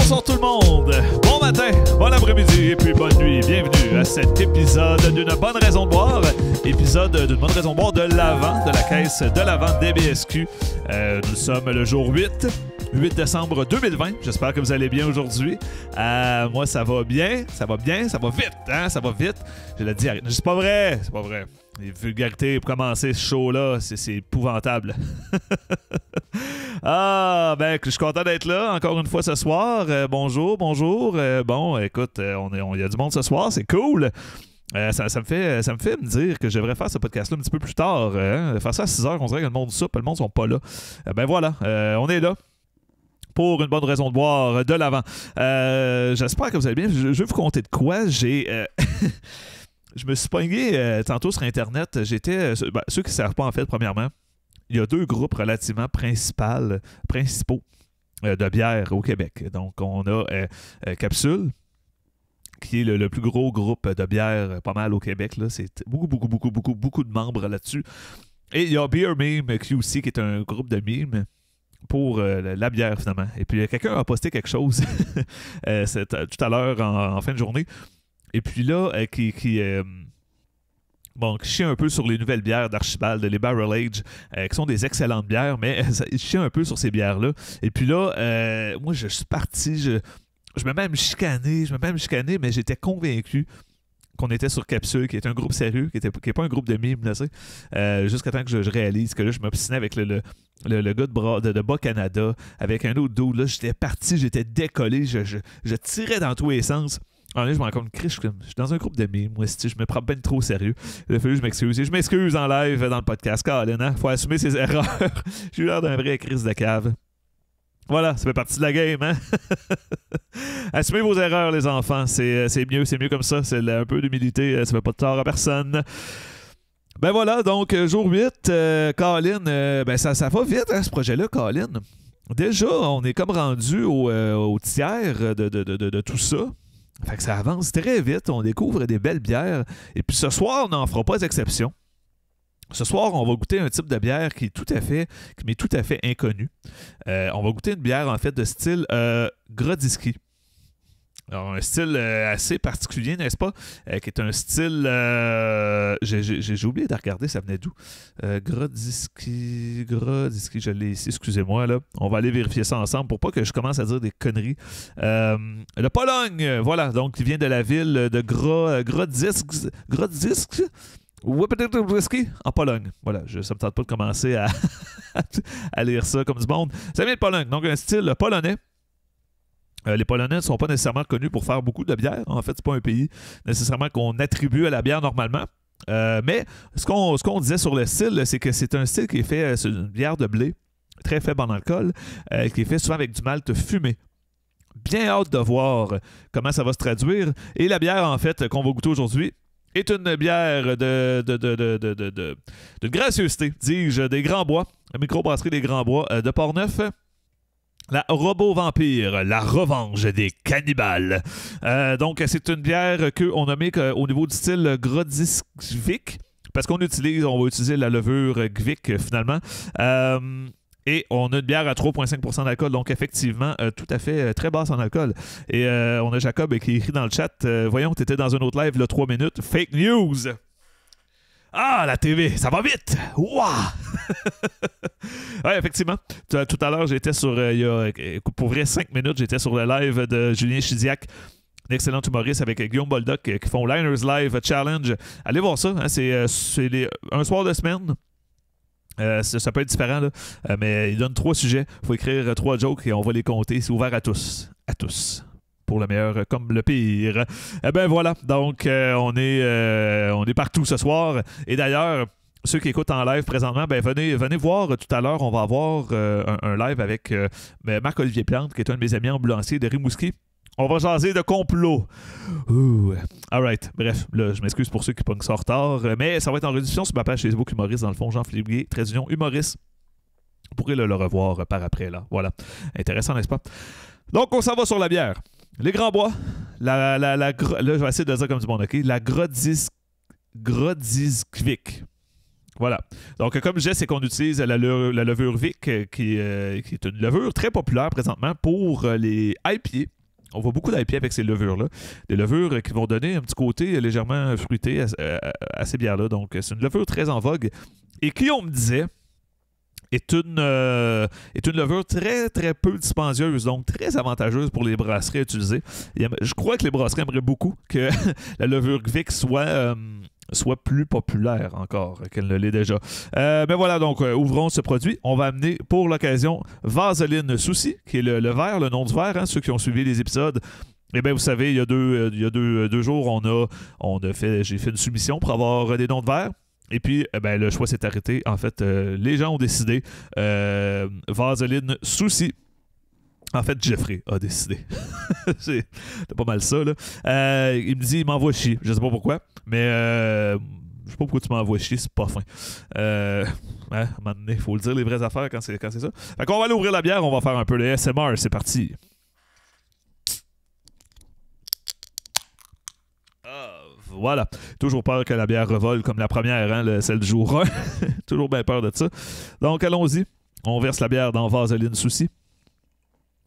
bonsoir tout le monde. Bon matin, bon après-midi et puis bonne nuit. Bienvenue à cet épisode d'une bonne raison de boire. Épisode d'une bonne raison de boire de l'Avent, de la caisse de l'Avent DBSQ. Nous sommes le jour 8 décembre 2020. J'espère que vous allez bien aujourd'hui. Moi, ça va bien, ça va vite, hein, ça va vite. Je l'ai dit, c'est pas vrai, c'est pas vrai. Les vulgarités pour commencer ce show-là, c'est épouvantable. Ben, je suis content d'être là encore une fois ce soir. Bonjour. Bon, écoute, il y a du monde ce soir, c'est cool. Ça me fait me dire que je devrais faire ce podcast-là un petit peu plus tard. Faire ça à 6h, on dirait que le monde soupe, le monde sont pas là. Ben voilà, on est là. Pour une bonne raison de boire de l'Avent. J'espère que vous allez bien. Je vais vous conter de quoi. Je me suis pogné tantôt sur Internet. Ceux qui ne savent pas, en fait, premièrement, il y a deux groupes relativement principaux de bière au Québec. Donc, on a Capsule, qui est le plus gros groupe de bière pas mal au Québec. Là. C'est beaucoup de membres là-dessus. Et il y a Beer Meme QC, qui est un groupe de memes pour la bière, finalement. Et puis, quelqu'un a posté quelque chose tout à l'heure en fin de journée. Et puis là, qui chie un peu sur les nouvelles bières d'Archibald, les Barrel Age, qui sont des excellentes bières, mais il chie un peu sur ces bières-là. Et puis là, moi, je suis parti, je me mets à me chicaner, mais j'étais convaincu qu'on était sur Capsule, qui est un groupe sérieux, qui n'est pas un groupe de mimes, là, tu sais. Jusqu'à temps que je réalise que là, je m'obstinais avec le gars de Bas-Canada, avec un autre dude, là, j'étais parti, j'étais décollé, je tirais dans tous les sens. Alors là, je me rends compte que je suis dans un groupe de mimes, moi, je me prends bien trop au sérieux. Il a fallu que je m'excuse. Et je m'excuse en live dans le podcast. Colin, hein? Faut assumer ses erreurs. J'ai eu l'air d'un vrai crise de cave. Voilà, ça fait partie de la game, hein? Assumez vos erreurs, les enfants. C'est mieux comme ça. C'est un peu d'humilité. Ça fait pas de tort à personne. Ben voilà, donc, jour 8, Colin, ça va vite, hein, ce projet-là, Colin. Déjà, on est comme rendu au tiers de tout ça. Fait que ça avance très vite, on découvre des belles bières. Et puis ce soir, on n'en fera pas exception. Ce soir, on va goûter un type de bière qui m'est tout à fait inconnu. On va goûter une bière, en fait, de style Grodzisky. Alors, un style assez particulier, n'est-ce pas? Qui est un style... j'ai oublié de regarder, ça venait d'où? Grodzisky, je l'ai ici, excusez-moi, là. On va aller vérifier ça ensemble pour pas que je commence à dire des conneries. De Pologne, voilà, donc il vient de la ville de Grodzisk en Pologne. Voilà, ça me tente pas de commencer à lire ça comme du monde. Ça vient de Pologne, donc un style polonais. Les Polonais ne sont pas nécessairement connus pour faire beaucoup de bière. En fait, c'est pas un pays nécessairement qu'on attribue à la bière normalement. Mais ce qu'on disait sur le style, c'est que c'est un style qui est fait sur une bière de blé, très faible en alcool, qui est fait souvent avec du malt fumé. Bien hâte de voir comment ça va se traduire. Et la bière, en fait, qu'on va goûter aujourd'hui, est une bière d'une gracieuseté, dis-je, des Grands Bois, la microbrasserie des Grands Bois de Portneuf. La Robo-Vampire, la revanche des cannibales. Donc, c'est une bière qu'on a mis au niveau du style Grodziskwik, parce qu'on va utiliser la levure Gwik finalement. Et on a une bière à 3,5% d'alcool, donc effectivement, tout à fait très basse en alcool. Et on a Jacob qui écrit dans le chat, voyons, t'étais dans un autre live, là, 3 minutes, fake news! Ah, la TV, ça va vite! Waouh! Ouais, effectivement. Tout à l'heure, j'étais sur... pour vrai, 5 minutes, j'étais sur le live de Julien Chidiac, un excellent humoriste avec Guillaume Boldoc qui font Liners Live Challenge. Allez voir ça, hein, c'est un soir de semaine. Ça peut être différent, là, mais il donne 3 sujets. Il faut écrire 3 jokes et on va les compter. C'est ouvert à tous. À tous. Pour le meilleur comme le pire. Eh ben voilà, donc on est partout ce soir. Et d'ailleurs, ceux qui écoutent en live présentement, ben venez voir tout à l'heure, on va avoir un live avec Marc-Olivier Plante, qui est un de mes amis ambulanciers de Rimouski. On va jaser de complot. Alright, bref, là, je m'excuse pour ceux qui pognent ça en retard, mais ça va être en rediffusion sur ma page Facebook humoriste, dans le fond, Jean-Philippe Gué, _, humoriste. Vous pourrez le revoir par après, là. Voilà. Intéressant, n'est-ce pas? Donc, on s'en va sur la bière. Les Grands Bois, là, je vais essayer de le dire comme du monde, OK? La Grodziskwik. Voilà. Donc, comme je disais, c'est qu'on utilise la levure Vic, qui est une levure très populaire présentement pour les IPA. On voit beaucoup d'IPA avec ces levures-là. Des levures qui vont donner un petit côté légèrement fruité à ces bières-là. Donc, c'est une levure très en vogue et qui, on me disait, est une levure très, très peu dispendieuse, donc très avantageuse pour les brasseries à utiliser. Je crois que les brasseries aimeraient beaucoup que la levure Vic soit plus populaire encore qu'elle ne l'est déjà. Mais voilà, donc ouvrons ce produit. On va amener pour l'occasion Vaseline Souci, qui est le verre, le nom du verre, hein, ceux qui ont suivi les épisodes. Eh bien, vous savez, il y a deux jours, j'ai fait une soumission pour avoir des noms de verre. Et puis, le choix s'est arrêté. En fait, les gens ont décidé Vaseline Souci. En fait, Jeffrey a décidé. C'est pas mal ça, là. Il me dit, il m'envoie chier. Je sais pas pourquoi, mais je sais pas pourquoi tu m'envoies chier, c'est pas fin. À un moment donné, il faut le dire les vraies affaires quand c'est ça. Fait qu'on va aller ouvrir la bière, on va faire un peu de ASMR, c'est parti. Voilà. Toujours peur que la bière revole comme la première, hein, celle du jour 1. Toujours bien peur de ça. Donc, allons-y. On verse la bière dans Vaseline Souci.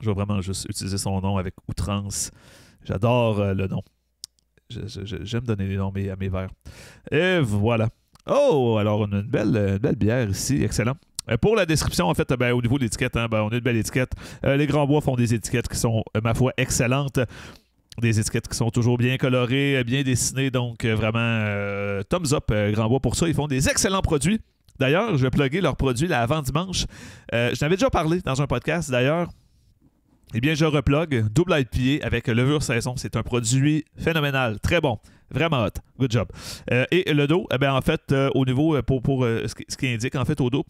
Je vais vraiment juste utiliser son nom avec outrance. J'adore le nom. J'aime donner les noms à mes verres. Et voilà. Oh, alors on a une belle bière ici. Excellent. Pour la description, en fait, au niveau de l'étiquette, hein, on a une belle étiquette. Les Grands Bois font des étiquettes qui sont, ma foi, excellentes. Des étiquettes qui sont toujours bien colorées, bien dessinées. Donc, vraiment, thumbs up, Grand Bois pour ça. Ils font des excellents produits. D'ailleurs, je vais plugger leurs produits avant dimanche. Je n'avais déjà parlé dans un podcast, d'ailleurs. Eh bien, je replogue double IPA avec levure saison. C'est un produit phénoménal. Très bon. Vraiment hot. Good job. Et le dos, en fait, au niveau, pour ce qui indique en fait au dos,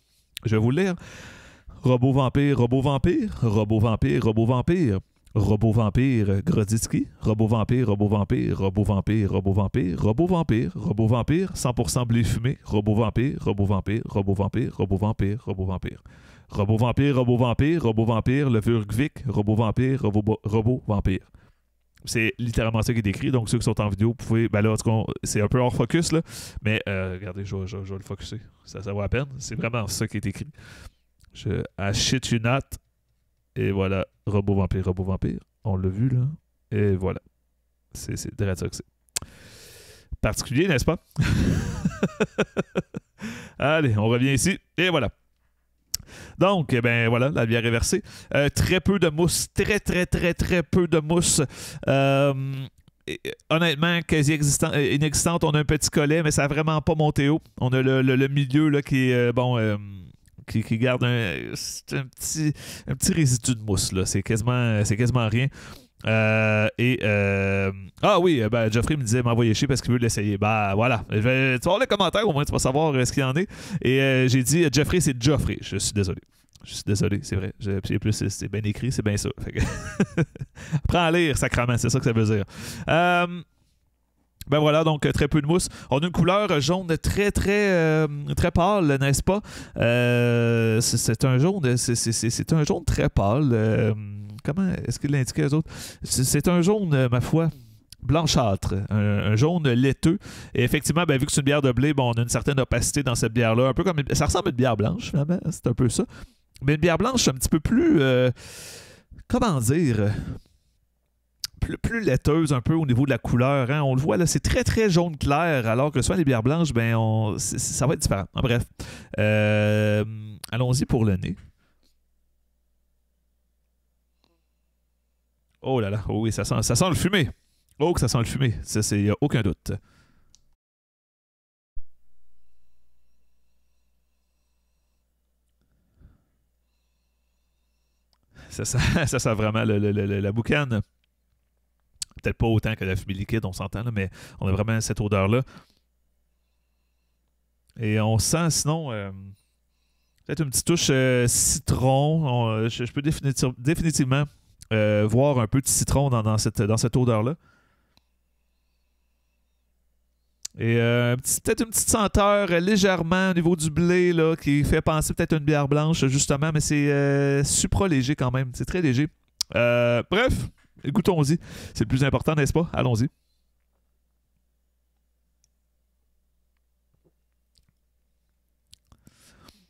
je vais vous le lire. Robot vampire, robot vampire, robot vampire, robot vampire. Robot vampire Grodzitsky, robot vampire, robot vampire, robot vampire, robot vampire, robot vampire, robot vampire, 100% blé fumé, robot vampire, robot vampire, robot vampire, robot vampire, robot vampire. Robot vampire, robot vampire, robot vampire, levure Gvic, robot vampire, robot vampire. C'est littéralement ça qui est écrit, donc ceux qui sont en vidéo, vous pouvez. Ben là, en tout cas, c'est un peu hors focus, là. Mais regardez, je vais le focuser. Ça vaut la peine. C'est vraiment ça qui est écrit. I shit you not. Et voilà, robot vampire. On l'a vu, là. Et voilà. C'est direct ça que c'est. Particulier, n'est-ce pas? Allez, on revient ici. Et voilà. Donc, voilà, la bière est versée. Très peu de mousse. Très peu de mousse. Honnêtement, quasi inexistante. On a un petit collet, mais ça n'a vraiment pas monté haut. On a le milieu là, qui est, qui garde un petit résidu de mousse. Là. C'est quasiment rien. Ah oui, Geoffrey me disait m'envoyer chier parce qu'il veut l'essayer. Voilà. Tu vas voir les commentaires, au moins tu vas savoir ce qu'il y en est. Et j'ai dit Geoffrey, c'est Geoffrey. Je suis désolé, c'est vrai. Plus c'est bien écrit, c'est bien ça. Fait que apprends à lire, sacrament, c'est ça que ça veut dire. Voilà, donc très peu de mousse. On a une couleur jaune très pâle, n'est-ce pas? C'est un jaune très pâle. Comment est-ce qu'il l'indiquait aux autres? C'est un jaune, ma foi, blanchâtre, un jaune laiteux. Et effectivement, vu que c'est une bière de blé, on a une certaine opacité dans cette bière-là. Un peu comme ça ressemble à une bière blanche, finalement. C'est un peu ça. Mais une bière blanche, un petit peu plus... comment dire... Plus laiteuse un peu au niveau de la couleur. Hein? On le voit, là, c'est très jaune clair, alors que soit les bières blanches, ça va être différent. Bref. Allons-y pour le nez. Oh là là, oh oui, ça sent le fumé. Oh, que ça sent le fumé. Il n'y a aucun doute. Ça sent vraiment la boucane. Peut-être pas autant que la fumée liquide, on s'entend, là, mais on a vraiment cette odeur-là. Et on sent, sinon, peut-être une petite touche citron. Je peux définitivement voir un peu de citron dans cette odeur-là. Et peut-être une petite senteur légèrement au niveau du blé là, qui fait penser peut-être à une bière blanche, justement, mais c'est supra-léger quand même. C'est très léger. Bref, écoutons-y. C'est le plus important, n'est-ce pas?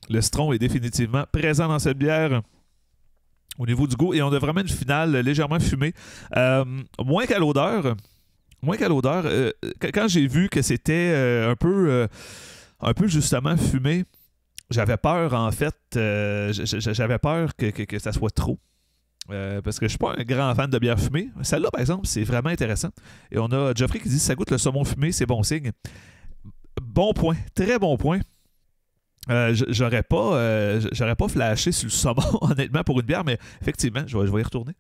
Le citron est définitivement présent dans cette bière au niveau du goût. Et on a vraiment une finale légèrement fumée. Moins qu'à l'odeur. Quand j'ai vu que c'était un peu justement fumé, j'avais peur, en fait. J'avais peur que ça soit trop. Parce que je suis pas un grand fan de bière fumée. Celle-là, par exemple, c'est vraiment intéressant. Et on a Geoffrey qui dit ça goûte le saumon fumé, c'est bon signe. Bon point, très bon point. J'aurais pas flashé sur le saumon, honnêtement, pour une bière, mais effectivement, je vais y retourner.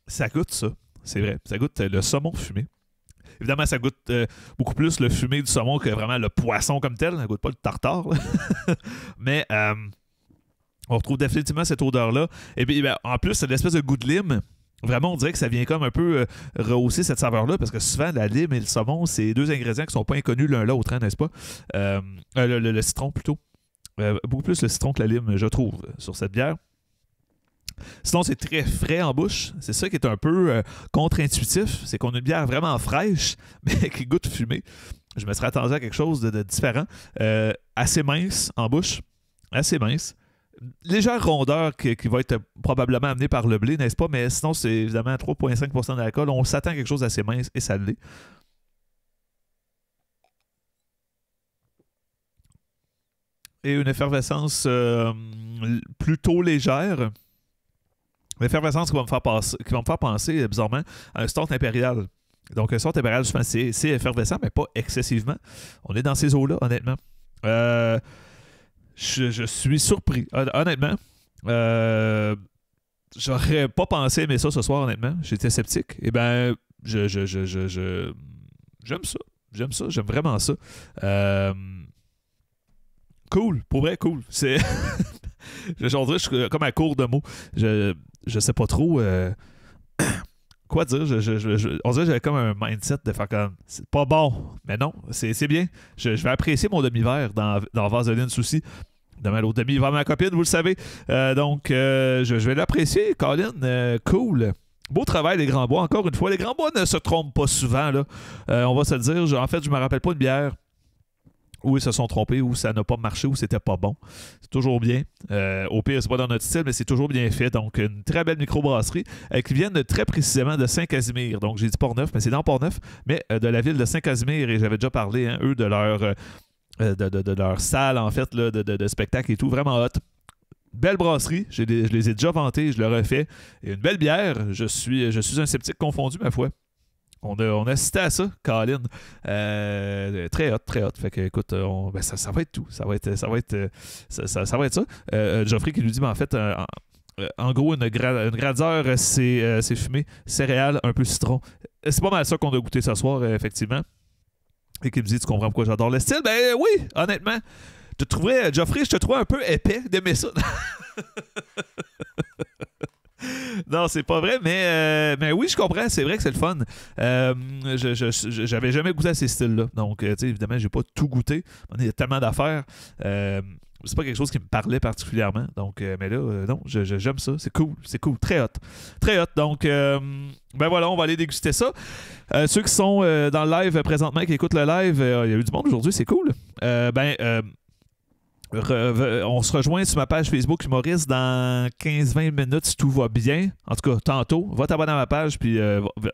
Ça goûte ça, c'est vrai. Ça goûte le saumon fumé. Évidemment, ça goûte beaucoup plus le fumé du saumon que vraiment le poisson comme tel. Ça goûte pas le tartare. Mais on retrouve définitivement cette odeur-là. Et puis, ben, en plus, c'est l'espèce de goût de lime. Vraiment, on dirait que ça vient comme un peu rehausser cette saveur-là, parce que souvent, la lime et le saumon, c'est deux ingrédients qui sont pas inconnus l'un l'autre, hein, n'est-ce pas? Le citron, plutôt. Beaucoup plus le citron que la lime, je trouve, sur cette bière. Sinon, c'est très frais en bouche. C'est ça qui est un peu contre-intuitif. C'est qu'on a une bière vraiment fraîche, mais qui goûte fumée. Je me serais attendu à quelque chose de différent. Assez mince en bouche. Assez mince. Légère rondeur qui va être probablement amenée par le blé, n'est-ce pas? Mais sinon, c'est évidemment 3,5% d'alcool. On s'attend à quelque chose d'assez mince et ça l'est. Et une effervescence plutôt légère. Une effervescence qui va me faire penser bizarrement, à un stout impérial. Donc, un stout impérial, justement, c'est effervescent, mais pas excessivement. On est dans ces eaux-là, honnêtement. Je suis surpris, honnêtement. J'aurais pas pensé aimer ça ce soir, honnêtement. J'étais sceptique. Eh ben, j'aime ça. J'aime vraiment ça. Cool, pour vrai, cool. C'est... je suis comme à court de mots. Je sais pas trop quoi dire. On dirait que j'avais comme un mindset de faire comme c'est pas bon, mais non, c'est bien. Je vais apprécier mon demi-verre dans Vaseline Souci. Demain, l'autre demi-verre ma copine, vous le savez. Donc, je vais l'apprécier, Colin. Cool. Beau travail, les Grands Bois. Encore une fois, les Grands Bois ne se trompent pas souvent, là. On va se le dire. En fait, je me rappelle pas une bière où ils se sont trompés, où ça n'a pas marché, où c'était pas bon. C'est toujours bien. Au pire, c'est pas dans notre style, mais c'est toujours bien fait. Donc, une très belle microbrasserie qui vient très précisément de Saint-Casimir. Donc, j'ai dit Port-Neuf, mais c'est dans Port-Neuf, mais de la ville de Saint-Casimir. Et j'avais déjà parlé, hein, eux, de leur salle, en fait, là, de spectacle et tout. Vraiment hot. Belle brasserie. Je les ai déjà vantés, je le refais. Et une belle bière. Je suis un sceptique confondu, ma foi. On a assisté à ça, Colin. Très hot, très hot. Fait que, écoute, ça va être tout. Ça va être ça. Geoffrey qui lui dit, mais en fait, en gros, une gradeur, c'est fumé, céréales, un peu citron. C'est pas mal ça qu'on a goûté ce soir, effectivement. Et qui me dit, tu comprends pourquoi j'adore le style? Ben oui, honnêtement. Geoffrey, je te trouvais un peu épais d'aimer ça. Non, c'est pas vrai, mais oui, je comprends. C'est vrai que c'est le fun. J'avais jamais goûté à ces styles-là. Donc, tu sais, évidemment, j'ai pas tout goûté. Il y a tellement d'affaires. C'est pas quelque chose qui me parlait particulièrement. Donc, mais là, non, j'aime ça. C'est cool. Très hot. Très hot. Donc, ben voilà, on va aller déguster ça. Ceux qui sont dans le live présentement, qui écoutent le live, il y a eu du monde aujourd'hui, c'est cool. On se rejoint sur ma page Facebook Humoriste dans 15-20 minutes si tout va bien. En tout cas, tantôt. Va t'abonner à ma page puis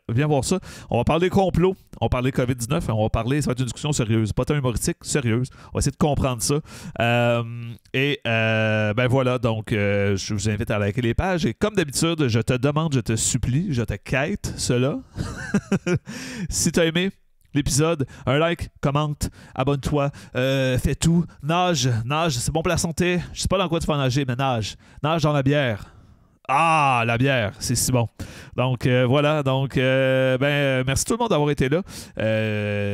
viens voir ça. On va parler complot. On va parler COVID-19. Ça va être une discussion sérieuse. Pas tant humoristique, sérieuse. On va essayer de comprendre ça. Ben voilà. Donc, je vous invite à liker les pages. Et comme d'habitude, je te demande, je te supplie, je te quête cela. Si tu as aimé l'épisode, un like, commente, abonne-toi, fais tout, nage, c'est bon pour la santé. Je sais pas dans quoi tu vas nager, mais nage dans la bière. Ah, la bière, c'est si bon. Donc voilà, merci tout le monde d'avoir été là.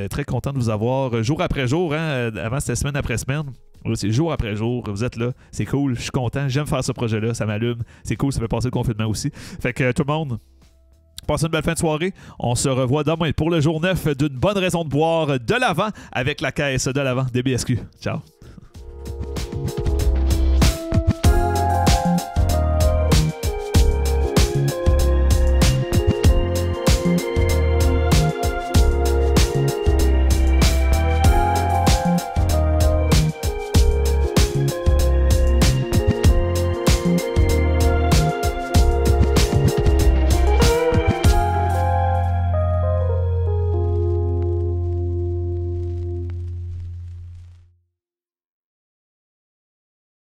Très content de vous avoir jour après jour, hein. Avant c'était semaine après semaine. Là, c'est jour après jour, vous êtes là, c'est cool, je suis content, j'aime faire ce projet-là, ça m'allume, c'est cool, ça fait passer le confinement aussi. Fait que tout le monde, passez une belle fin de soirée. On se revoit demain pour le jour 9 d'une bonne raison de boire de l'Avent avec la caisse de l'Avent des BSQ. Ciao.